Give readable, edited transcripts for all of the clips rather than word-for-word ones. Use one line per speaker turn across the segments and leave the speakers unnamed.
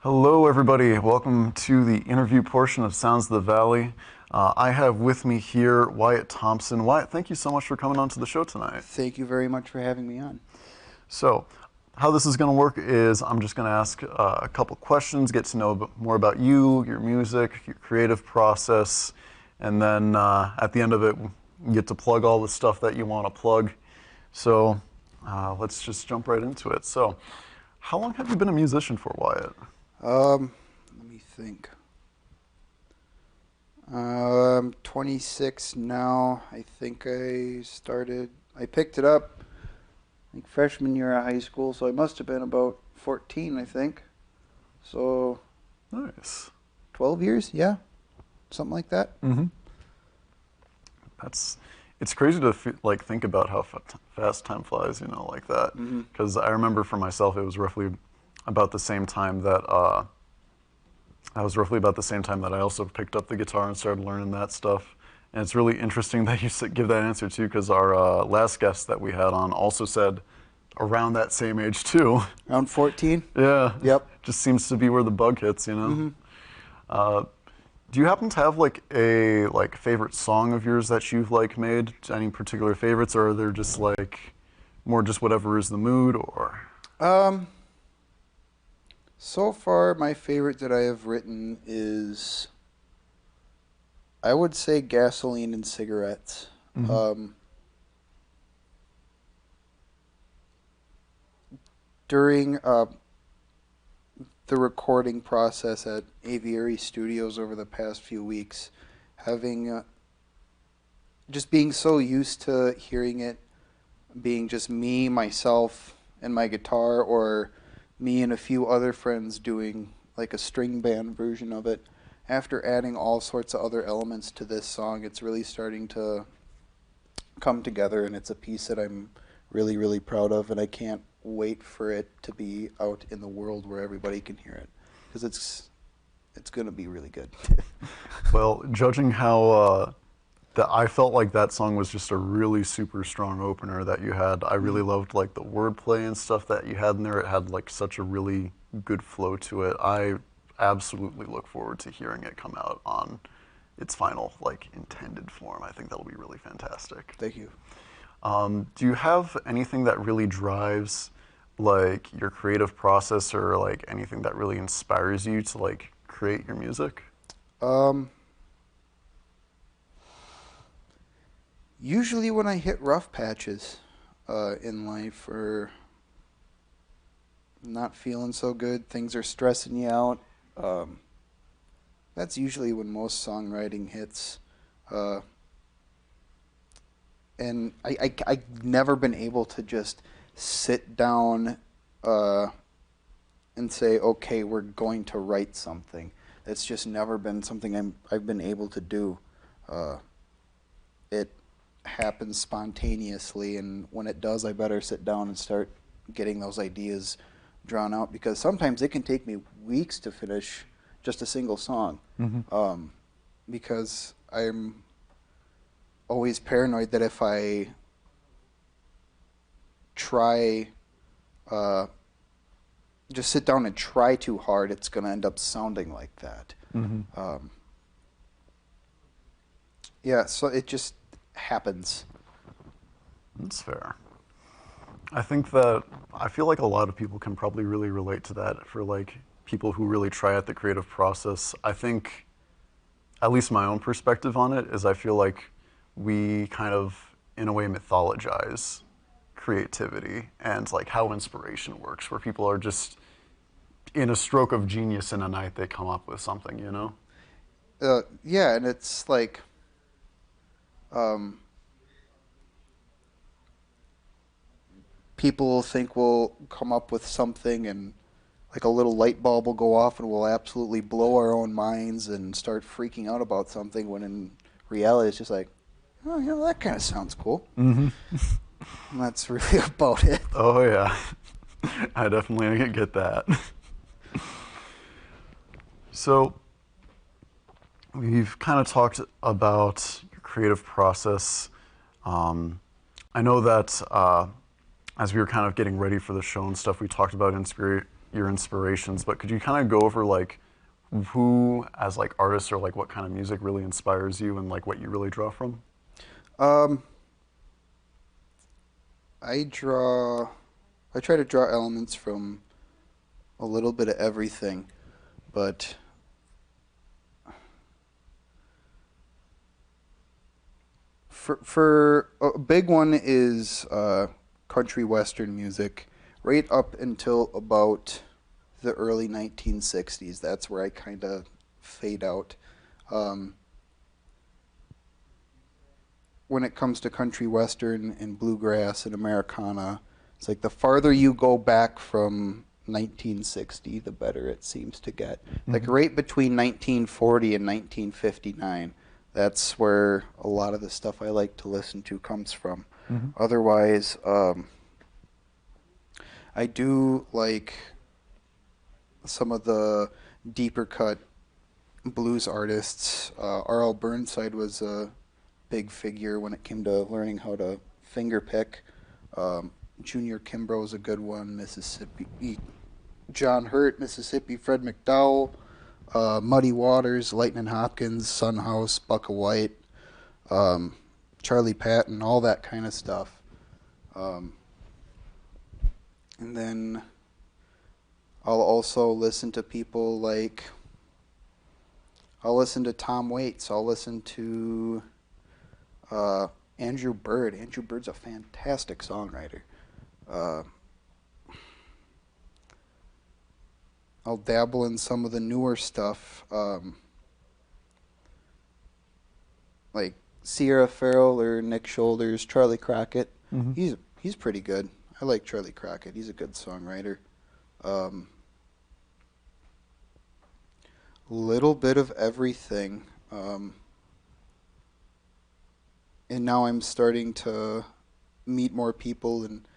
Hello, everybody. Welcome to the interview portion of Sounds of the Valley. I have with me here Wyatt Thomson. Wyatt, thank you so much for coming on to the show tonight.
Thank you very much for having me on.
So, how this is going to work is I'm just going to ask a couple questions, get to know more about you, your music, your creative process, and then at the end of it, you get to plug all the stuff that you want to plug. So, let's just jump right into it. So, how long have you been a musician for, Wyatt?
Let me think. I'm 26 now. I think I picked it up like freshman year of high school, so I must have been about 14, I think. So,
Nice.
12 years, yeah, something like that.
Mm-hmm. It's crazy to think about how fast time flies, like that. Because I remember for myself, it was roughly about the same time that I also picked up the guitar and started learning that stuff. And it's really interesting that you give that answer too, because our last guest that we had on also said around that same age too.
Around 14?
Yeah.
Yep.
Just seems to be where the bug hits, Do you happen to have a favorite song of yours that you've made? Any particular favorites, or are there just more just whatever is the mood, or?
So far, my favorite that I have written is, I would say, Gasoline and Cigarettes. During the recording process at Aviary Studios over the past few weeks, having just being so used to hearing it being just me, myself, and my guitar, or me and a few other friends doing like a string band version of it. After adding all sorts of other elements to this song, it's really starting to come together, and it's a piece that I'm really, really proud of, and I can't wait for it to be out in the world where everybody can hear it, because it's going to be really good.
Well, judging how I felt like that song was just a really super strong opener that you had. I really loved the wordplay and stuff that you had in there. It had such a really good flow to it. I absolutely look forward to hearing it come out on its final intended form. I think that'll be really fantastic.
Thank you.
Do you have anything that really drives your creative process, or anything that really inspires you to create your music?
Usually when I hit rough patches in life, or not feeling so good, things are stressing you out, that's usually when most songwriting hits. And I've never been able to just sit down and say, okay, we're going to write something. That's just never been something I've been able to do. It happens spontaneously, and when it does, I better sit down and start getting those ideas drawn out, because sometimes it can take me weeks to finish just a single song. Because I'm always paranoid that if I try, just sit down and try too hard, it's going to end up sounding like that. Yeah, so it just happens.
That's fair. I feel like a lot of people can probably really relate to that, for people who really try at the creative process. I think, at least my own perspective on it, is I feel like we kind of, in a way, mythologize creativity and how inspiration works, where people are just, in a stroke of genius in a night, they come up with something,
Yeah, and it's people think we'll come up with something, and a little light bulb will go off, and we'll absolutely blow our own minds and start freaking out about something, when in reality it's just oh, that kind of sounds cool. And that's really about it.
Oh yeah, I definitely get that. So we've kind of talked about your creative process. I know that as we were kind of getting ready for the show and stuff, we talked about your inspirations, but could you kind of go over like who as like artists or like what kind of music really inspires you and like what you really draw from?
Um, I draw. I try to draw elements from a little bit of everything, but for a big one is country western music, right up until about the early 1960s. That's where I kind of fade out. Um, when it comes to country western and bluegrass and Americana, it's like the farther you go back from 1960, the better it seems to get. Like
Mm-hmm.
right between 1940 and 1959, that's where a lot of the stuff I like to listen to comes from.
Mm-hmm.
Otherwise, I do like some of the deeper cut blues artists. R.L. Burnside was a big figure when it came to learning how to finger pick. Junior Kimbrough is a good one. Mississippi, John Hurt, Mississippi, Fred McDowell, Muddy Waters, Lightning Hopkins, Son House, Bucka White, Charlie Patton, all that kind of stuff. Um, and then I'll also listen to people like, I'll listen to Tom Waits. I'll listen to Andrew Bird. Andrew Bird's a fantastic songwriter. Uh, I'll dabble in some of the newer stuff, like Sierra Farrell or Nick Shoulders, Charlie Crockett.
Mm-hmm.
He's pretty good. I like Charlie Crockett. He's a good songwriter. Little bit of everything. And now I'm starting to meet more people and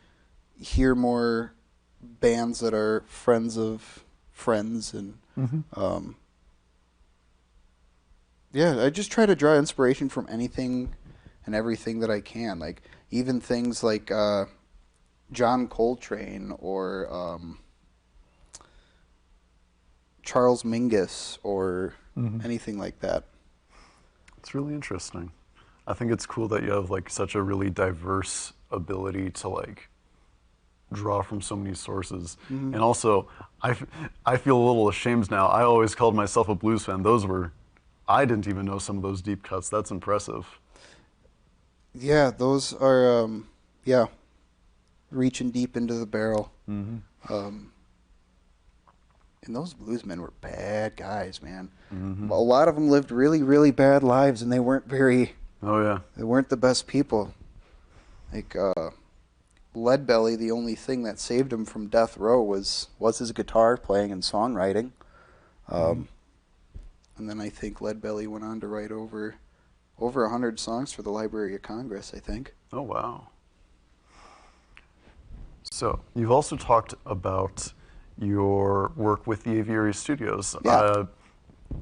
hear more bands that are friends of friends, and
Mm-hmm.
yeah, I just try to draw inspiration from anything and everything that I can. Like even things like John Coltrane or Charles Mingus or
Mm-hmm.
anything like that.
It's really interesting. I think it's cool that you have like such a really diverse ability to like draw from so many sources.
Hmm.
And also, I feel a little ashamed now. I always called myself a blues fan. I didn't even know some of those deep cuts. That's impressive.
Yeah, those are yeah, reaching deep into the barrel.
Mm-hmm.
Um, and those bluesmen were bad guys, man.
Mm-hmm.
A lot of them lived really, really bad lives, and
Oh yeah.
they weren't the best people. Like Leadbelly, the only thing that saved him from death row was his guitar playing and songwriting.
Mm-hmm.
Um, and then I think Leadbelly went on to write over 100 songs for the Library of Congress, I think.
Oh wow. So you've also talked about your work with the Aviary Studios.
Yeah.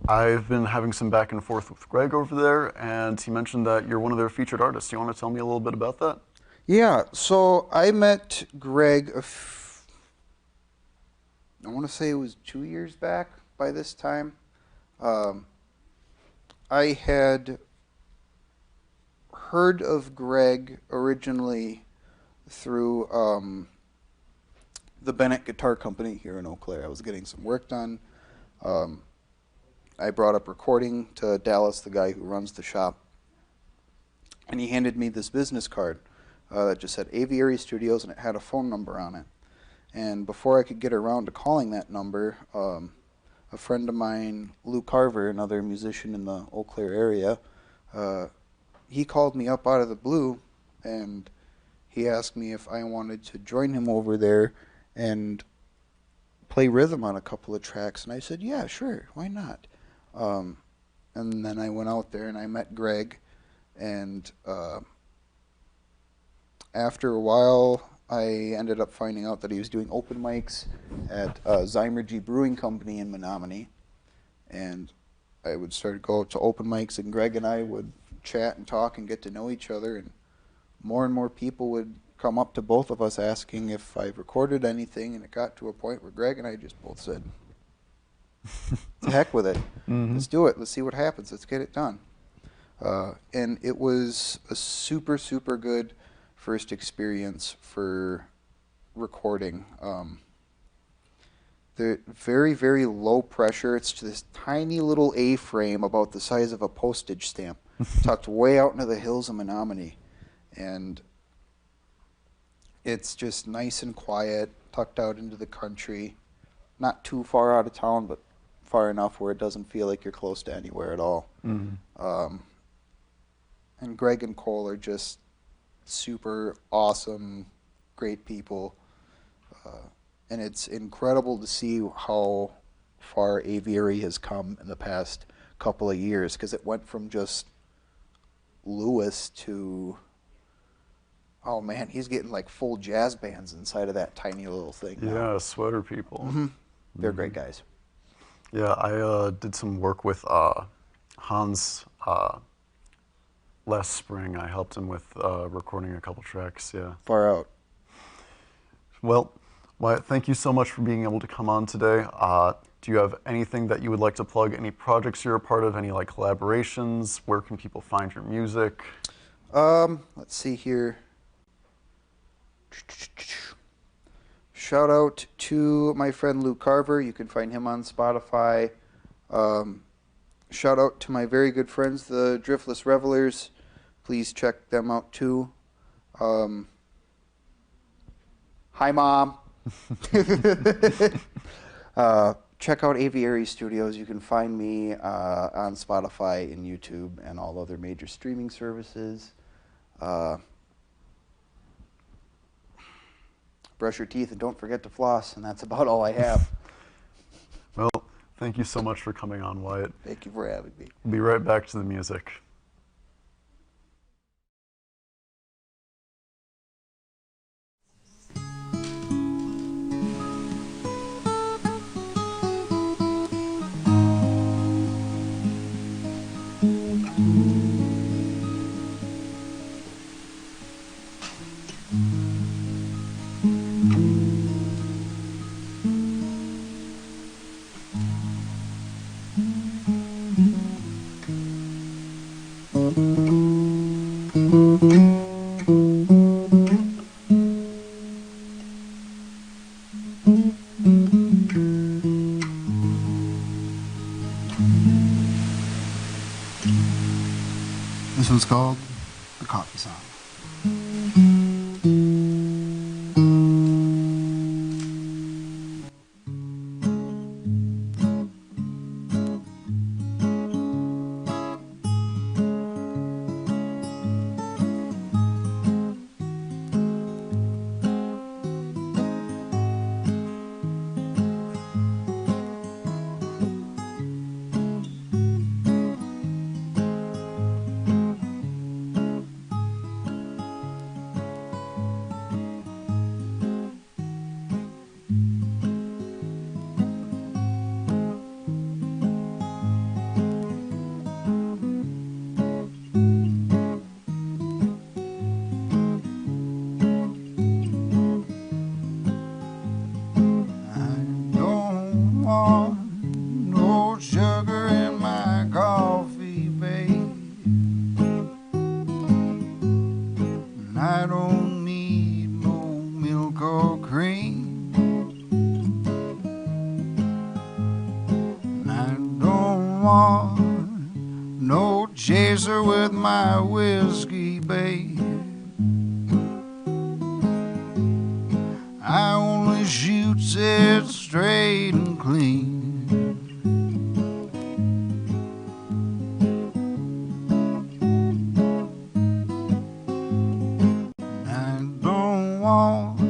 I've been having some back and forth with Greg over there, and he mentioned that you're one of their featured artists. Do you want to tell me a little bit about that?
Yeah, so I met Greg, I want to say it was 2 years back by this time. Um, I had heard of Greg originally through the Bennett Guitar Company here in Eau Claire. I was getting some work done. Um, I brought up recording to Dallas, the guy who runs the shop, and he handed me this business card that just said Aviary Studios, and it had a phone number on it. And before I could get around to calling that number, a friend of mine, Lou Carver, another musician in the Eau Claire area, he called me up out of the blue, and he asked me if I wanted to join him over there and play rhythm on a couple of tracks. And I said, yeah, sure, why not? And then I went out there and I met Greg, and after a while, I ended up finding out that he was doing open mics at Zymergy Brewing Company in Menominee, and I would start to go to open mics, and Greg and I would chat and talk and get to know each other, and more people would come up to both of us asking if I recorded anything, and it got to a point where Greg and I just both said, to heck with it. Let's do it. Let's see what happens. Let's get it done. And it was a super, super good first experience for recording. They're very, very low pressure. It's this tiny little A-frame about the size of a postage stamp, tucked way out into the hills of Menominee. And it's just nice and quiet, tucked out into the country. Not too far out of town, but far enough where it doesn't feel like you're close to anywhere at all. And Greg and Cole are just super awesome, great people. And it's incredible to see how far Aviary has come in the past couple of years, because it went from just Lewis to, oh man, he's getting like full jazz bands inside of that tiny little thing now.
Yeah, sweater people.
They're great guys.
Yeah, I did some work with Hans last spring. I helped him with recording a couple tracks, yeah.
Far out.
Well, Wyatt, thank you so much for being able to come on today. Do you have anything that you would like to plug? Any projects you're a part of? Any like collaborations? Where can people find your music?
Let's see here. Shout out to my friend Luke Carver. You can find him on Spotify. Shout out to my very good friends, the Driftless Revelers. Please check them out too. Hi, Mom. Check out Aviary Studios. You can find me on Spotify and YouTube and all other major streaming services. Brush your teeth and don't forget to floss, and that's about all I have.
Well, thank you so much for coming on, Wyatt.
Thank you for having me.
We'll be right back to the music.
This one's called The Coffee Song.
No chaser with my whiskey, babe. I only shoots it straight and clean. I don't want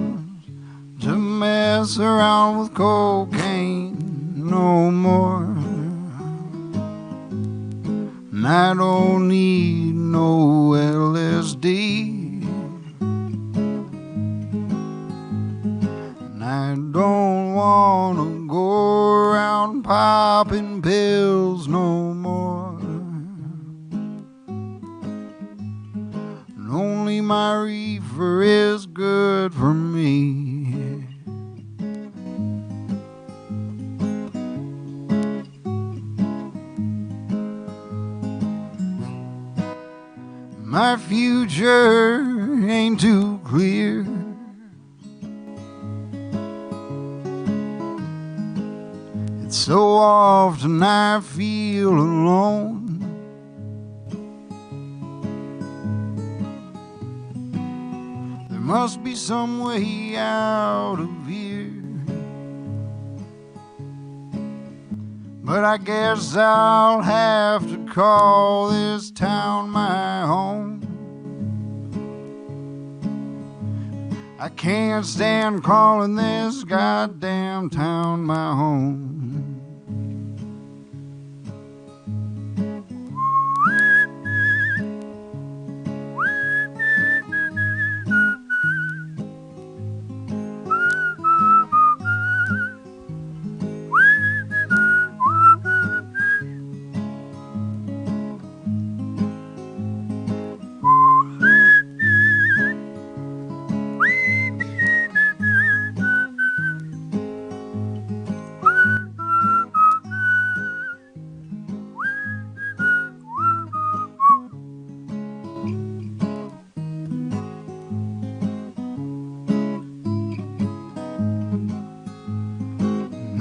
to mess around with cocaine no more. And I don't need no LSD. And I don't wanna go around popping pills no more. And only my reefer is good for me. My future ain't too clear. It's so often I feel alone. There must be some way out of here, but I guess I'll have to call this town my home. I can't stand calling this goddamn town my home.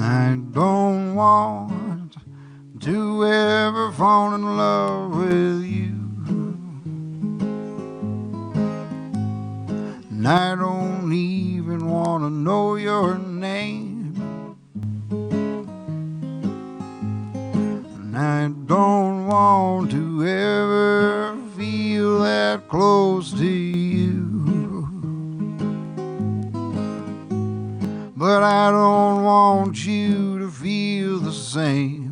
I don't want to ever fall in love with you, and I don't even want to know your name, and I don't want to ever feel that close to you. But I don't want you to feel the same.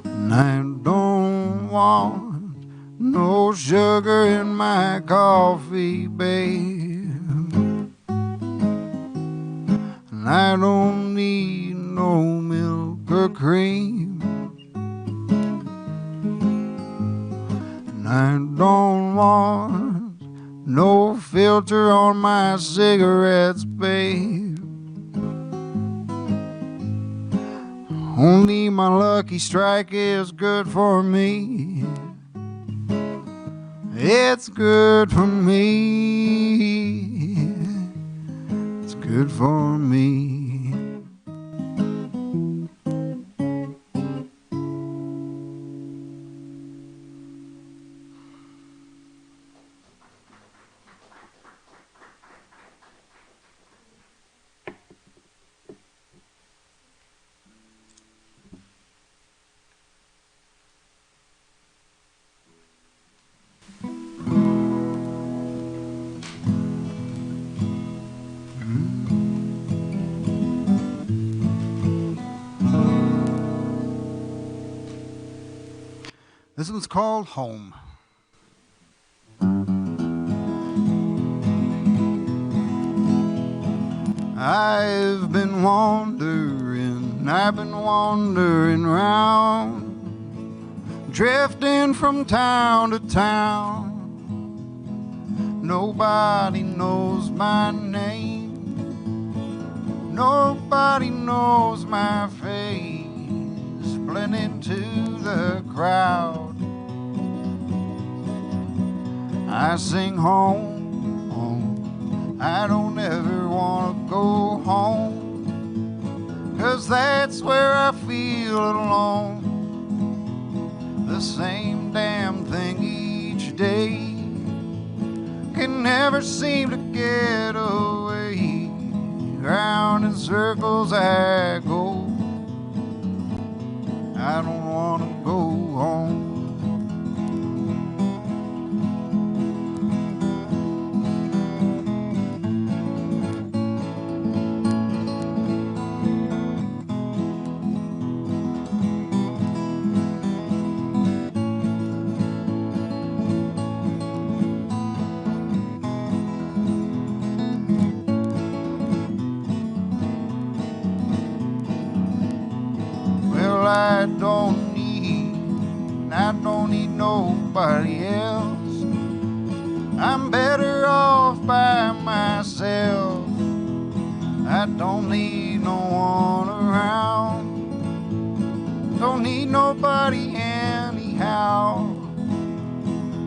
And I don't want no sugar in my coffee, babe. And I don't need no milk or cream. I don't want no filter on my cigarettes, babe. Only my lucky strike is good for me. It's good for me. It's good for me. This one's called Home. I've been wandering round, drifting from town to town. Nobody knows my name, nobody knows my face, blend into the crowd. I sing home, home. I don't ever want to go home, 'cause that's where I feel alone. The same damn thing each day, can never seem to get away. Round in circles I go, I don't want to go home. I'm better off by myself. I don't need no one around. Don't need nobody anyhow.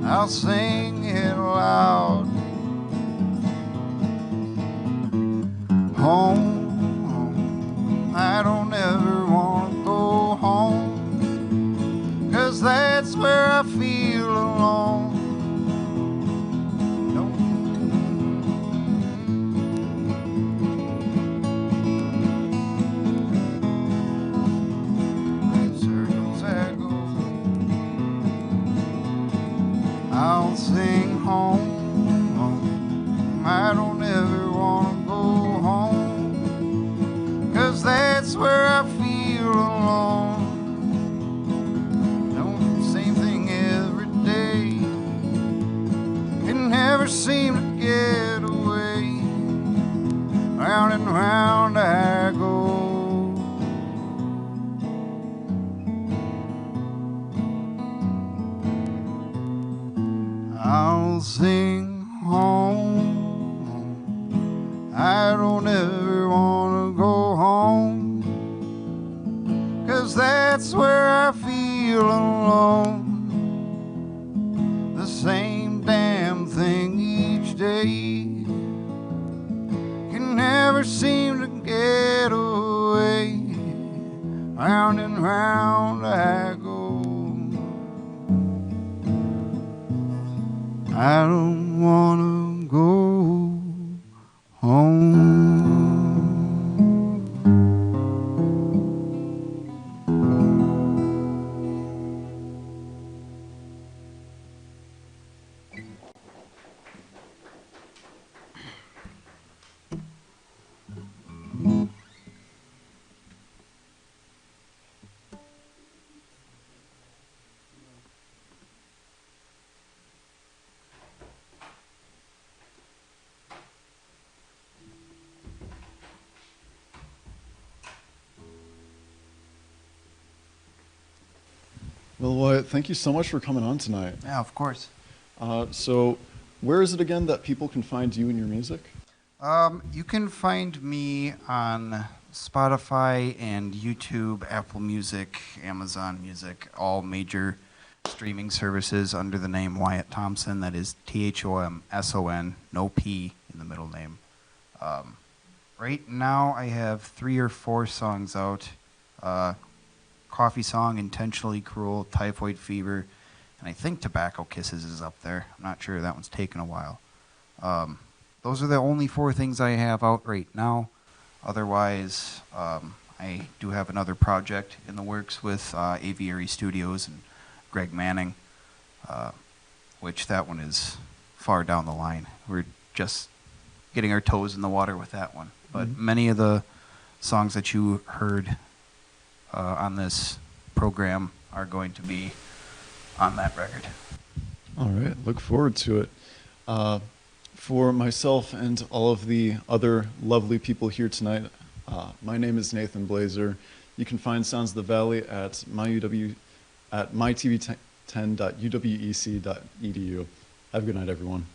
I'll sing it loud. Home, I don't ever want to go home, 'cause that's where I feel alone. Circles I go, I'll sing home. I don't ever want to go home, 'cause that's where I feel alone. Don't same thing every day, can never seem to get away. Round and round I go. I'll sing home. I don't ever want to go home, 'cause that's where I feel alone. The same damn thing each day, can never seem to get away. Round and round I go. I don't want to go home.
Well, Wyatt, thank you so much for coming on tonight.
Yeah, of course.
So, where is it again that people can find you and your music?
You can find me on Spotify and YouTube, Apple Music, Amazon Music, all major streaming services under the name Wyatt Thomson. That is Thomson, no P in the middle name. Right now, I have 3 or 4 songs out. Coffee Song, Intentionally Cruel, Typhoid Fever, and I think Tobacco Kisses is up there. I'm not sure. That one's taken a while. Those are the only 4 things I have out right now. Otherwise, I do have another project in the works with Aviary Studios and Greg Manning, which that one is far down the line. We're just getting our toes in the water with that one. But many of the songs that you heard on this program are going to be on that record.
All right, look forward to it. For myself and all of the other lovely people here tonight, my name is Nathan Blazer. You can find Sounds of the Valley at mytv10.uwec.edu. Have a good night, everyone.